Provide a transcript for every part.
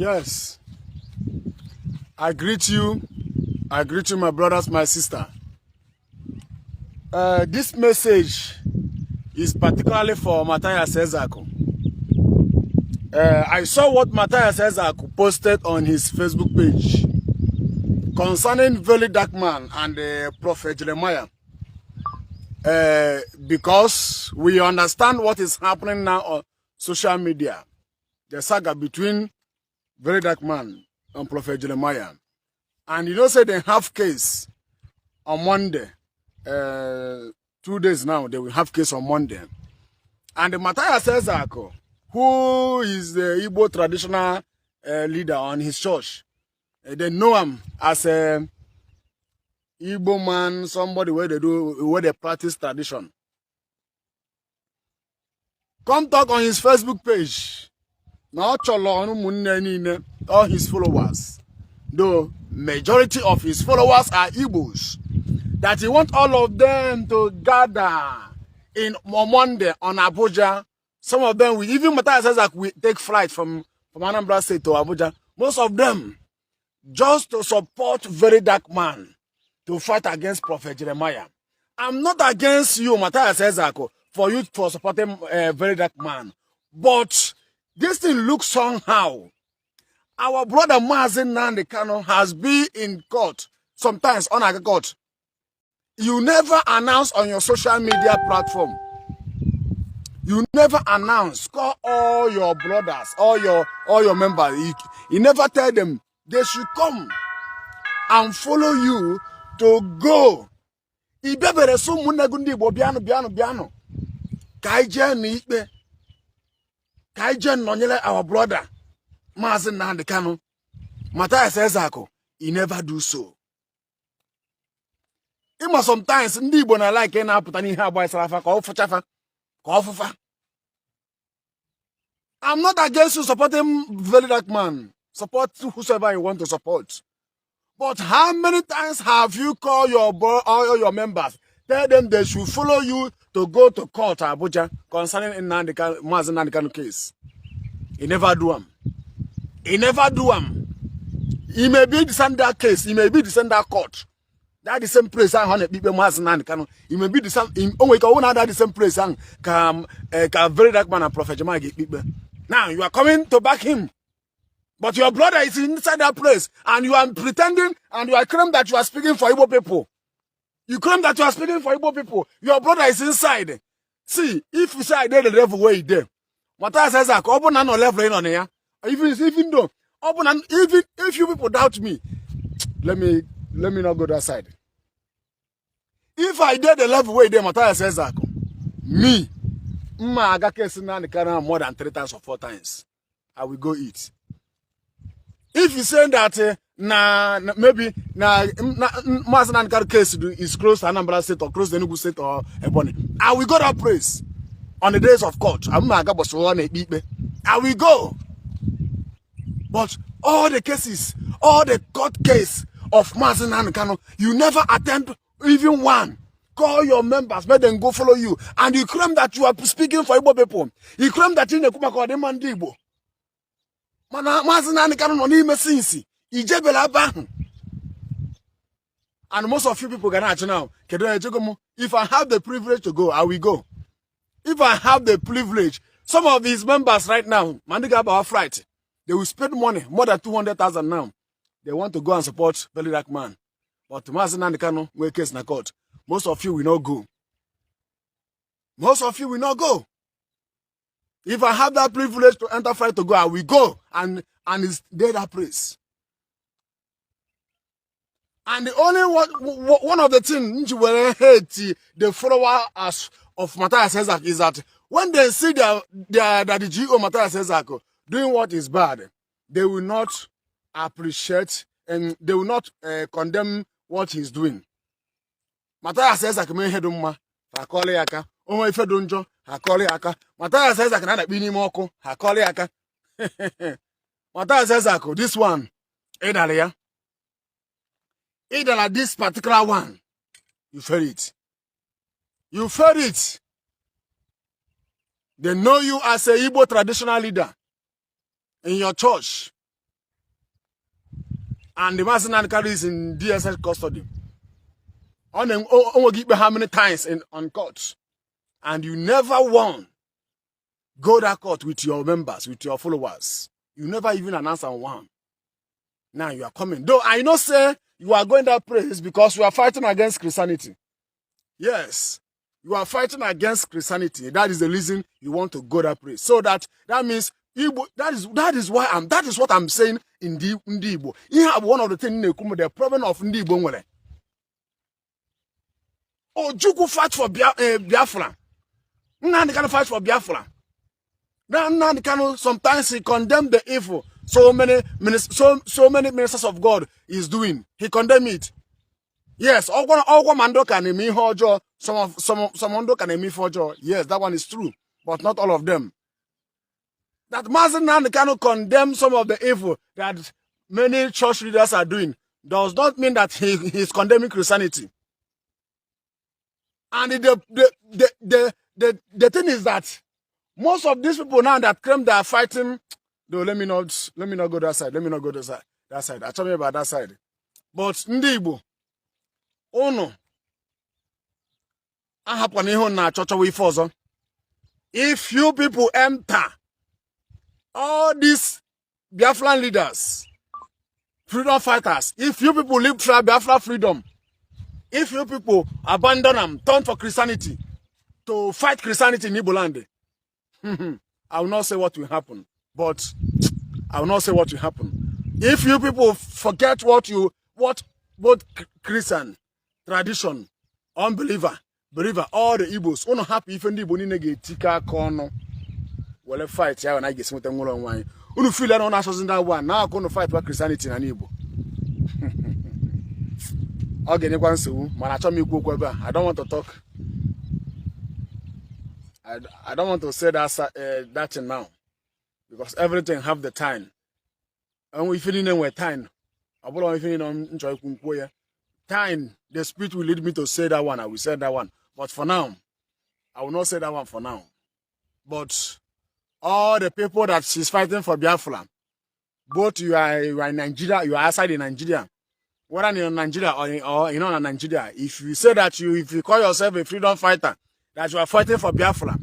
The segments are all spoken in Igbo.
Yes. I greet you. I greet you, my brothers, my sister. This message is particularly for Mathias Ezeaku. I saw what Mathias Ezeaku posted on his Facebook page concerning Very Dark Man and Prophet Jeremiah. Because we understand what is happening now on social media. The saga between Very Dark Man and Prophet Jeremiah. And you know, say they have case on Monday. 2 days now, they will have case on Monday. And Mathias Ezeaku, who is the Igbo traditional leader on his church, they know him as a Igbo man, somebody where they practice tradition. Come talk on his Facebook page. Now, all his followers, though majority of his followers are Igbos, that he wants all of them to gather in Monday on Abuja. Some of them, even Mathias says that we take flight from Anambra State to Abuja. Most of them just to support Very Dark Man to fight against Prophet Jeremiah. I'm not against you, Mathias Ezeaku, for you for supporting Very Dark Man, but this thing looks somehow. Our brother Mazen Nandekano has been in court, sometimes on a court. You never announce on your social media platform. You never announce. Call all your brothers, all your members. You never tell them they should come and follow you to go. Ibebere so munagundi bo biano. Kaije ni ikpe. Kaije nonyele our brother Mazen Nandekano. Mathias Ezeaku, he never do so. Ima sometimes ndi Igbo na like na apụta n'ihe agba isarafa ka ofuchafa ka ofufa. I'm not against you supporting Very Dark Man. Support whosoever you want to support. But how many times have you called all your members? Tell them they should follow you to go to court Abuja concerning Mazen Nandekano case. He never do them. He never do them. He may be the same that case. He may be the same that court. That the same place I want people Mazen Nandekano. He may be the same. Oh, we can that the same place and can Very Dark Man and Prophet Jeremiah get people. Now you are coming to back him, but your brother is inside that place, and you are pretending and you are claiming that you are speaking for Igbo people. You claim that you are speaking for Igbo people. Your brother is inside. See, if you say I did the level way there, Mathias says that open no level in on here. Even though open even if you people doubt me, let me not go that side. If I did the level way there, Mathias says that me, I got case in the more than 3 times or 4 times. I will go eat. If you say that maybe Mazen Nandekano case is close to Anambra State or close to Enugu State or Ebonyi, I will go that place on the days of court. I will go. But all the cases, all the court case of Mazen Nandekano, you never attempt even one. Call your members, let them go follow you. And you claim that you are speaking for Igbo people. You claim that you Nekuma call them Igbo. Mazen Nandekano no ni mesinsi. Ijebela bahu. And most of you people can actually now. If I have the privilege to go, I will go. If I have the privilege, some of his members right now, Mandiga Bawa Fright, they will spend money, more than 200,000 now. They want to go and support Very Dark Man. But Mazen Nandekano, we case na court. Most of you will not go. Most of you will not go. If I have that privilege to enter fight to go, I will go. And it's there that place. And the only one of the things you will hate the followers of Mathias Ezeaku is that when they see that the GO Mathias Ezeaku doing what is bad, they will not appreciate and they will not condemn what he's doing. Mathias Ezeaku me hedumma ha kole aka onwe ife donjo ha kole aka Mathias Ezeaku na bi n'ime oku ha kole aka Mathias Ezeaku this one idala ya idala this particular one you fear it they know you as a Igbo traditional leader in your church And the Mazi Nnamdi is in DSS custody. On how many times on court, and you never won. Go that court with your members, with your followers. You never even announce on one. Now you are coming. Though I know say you are going that place because you are fighting against Christianity. Yes, you are fighting against Christianity. That is the reason you want to go that place. So that means that is what I'm saying in the Igbo. You have one of the things the problem of Ndi Igbo. Oh, Juku fight for Biafra. Nnamdi Kanu fight for Biafra. Nnamdi Kanu sometimes he condemn the evil. So many ministers of God is doing. He condemn it. Yes, all mando can emi hojo. Some mando can emi hojo. Yes, that one is true, but not all of them. That Mazi Nnamdi Kanu condemn some of the evil that many church leaders are doing does not mean that he is condemning Christianity. And the thing is that most of these people now that claim they are fighting, though let me not go that side. Let me not go that side. I told you about that side. But Ndi Igbo, oh no. I happen to na church we for. If you people enter all these Biafran leaders, freedom fighters, if you people live for Biafra freedom, if you people abandon them, turn for Christianity, to fight Christianity in Igbo land, I will not say what will happen, but I will not say what will happen. If you people forget what both Christian, tradition, unbeliever, believer, all the Igbos, don't happy if Ndi Igbo ni tika kono, well fight ya when I get some ngolo wine. Unu feel that on us in that one. Now I'm going to fight for Christianity in Igbo. I don't want to talk. I don't want to say that now, because everything have the time. And we feeling with time. Time, the Spirit will lead me to say that one. I will say that one. But for now, I will not say that one for now. But all the people that she's fighting for Biafra, both you are in Nigeria, you are outside in Nigeria. Whether you're in Nigeria or you're not in Nigeria, if you say that if you call yourself a freedom fighter, that you are fighting for Biafra,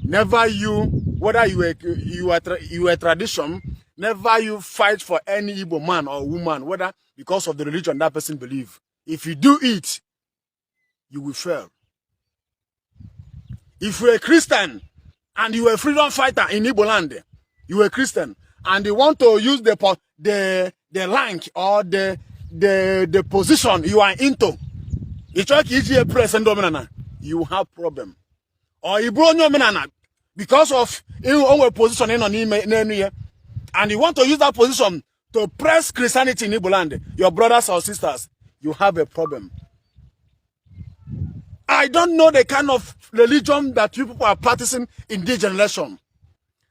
never you, whether you are tradition, never you fight for any Igbo man or woman, whether because of the religion that person believes. If you do it, you will fail. If you're a Christian and you're a freedom fighter in Igbo land, you're a Christian, and you want to use the rank or the position you are into, you have problem. Or you because of your position and you want to use that position to press Christianity in Igbo land, your brothers or sisters, you have a problem. I don't know the kind of religion that you people are practicing in this generation.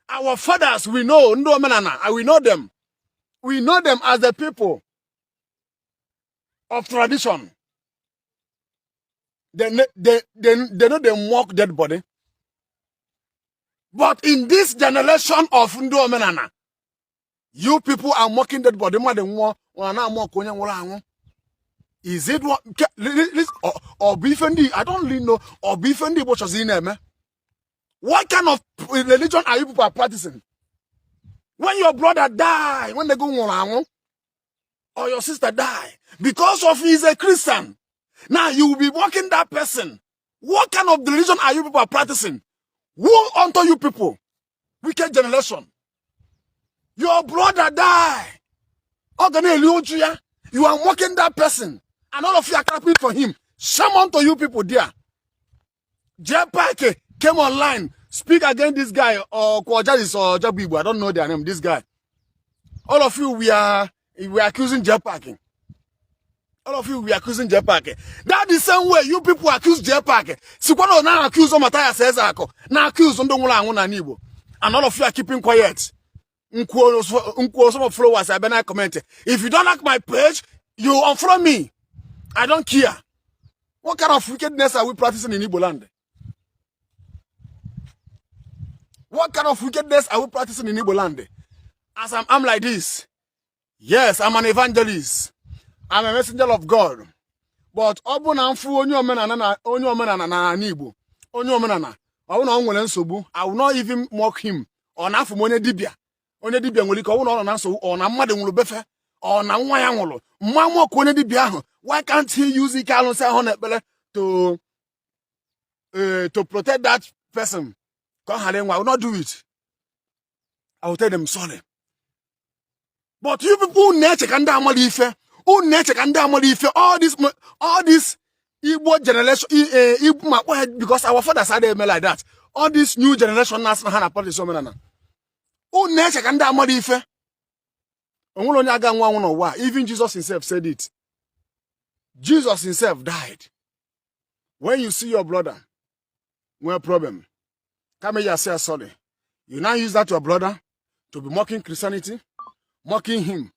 Our fathers, we know, we know them. We know them as the people of tradition. They know they mock dead body. But in this generation of Ndomenana, you people are mocking dead body more than one. Is it what or Bifendi? I don't really know. Or Bifendi what was in name? What kind of religion are you people practicing? When your brother die, when they go on, or your sister die, because of he is a Christian, now you will be mocking that person. What kind of religion are you people practicing? Who unto you people? Wicked generation. Your brother die. You are mocking that person. And all of you are clapping for him. Shame unto you people there. Jepake came online, speak against this guy, or Kwajadis or Jabibu. I don't know their name, this guy. All of you, we are accusing Jepake. All of you, we are accusing Jepake. That the same way you people accuse Jepake. Sikwano now accuse Mathias Ezeaku. Now accuse Ndongula Nibo. And all of you are keeping quiet. Some of followers have been commenting. If you don't like my page, you unfollow me. I don't care. What kind of wickedness are we practicing in Igbo land? What kind of wickedness are we practicing in Igbo land? As I'm like this, Yes, I'm an evangelist. I'm a messenger of God. But obuna mfu onye omenana na onye omenana na Igbo. Onye omenana. Obuna o nwere nsogbu. I will not even mock him. Ọ na-afụ m onye dibia. Onye dibia nwere ike ọ na ọ na nsogbu. Ọ na mmadụ nwụrụ befe. Ọ na nwa ya nwụrụ. Mma mock onye dibia ahụ. Why can't he use ike alụsị ahụ na ekpere to protect that person? I will not do it. I will tell them sorry. But you people check and all this Igbo generation, because our fathers had them like that. All this new generation now have party so many. Check and even Jesus himself said it. Jesus himself died. When you see your brother, no problem. Come here, say sorry. You now use that to your brother to be mocking Christianity, mocking him.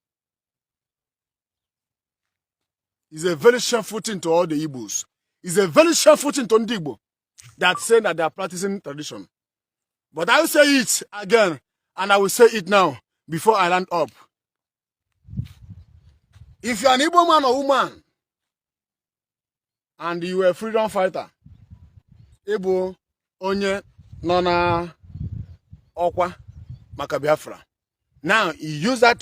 It's a very shameful thing to all the Igbos. It's a very shameful thing to Igbo that say that they are practicing tradition. But I will say it again, and I will say it now before I land up. If you're an Igbo man or woman, and you are a freedom fighter, Igbo, onye, nona, okwa, maka biafra. Now, you use that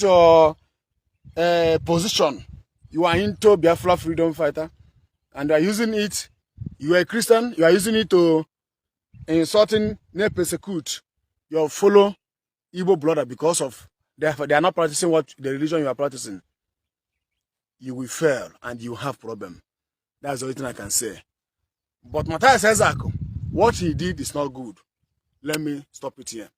position. You are into Biafra freedom fighter, and you are using it. You are a Christian. You are using it to insulting, persecute your fellow Igbo brother because of they are not practicing what the religion you are practicing. You will fail and you have problem. That's the only thing I can say. But Mathias Ezeaku, what he did is not good. Let me stop it here.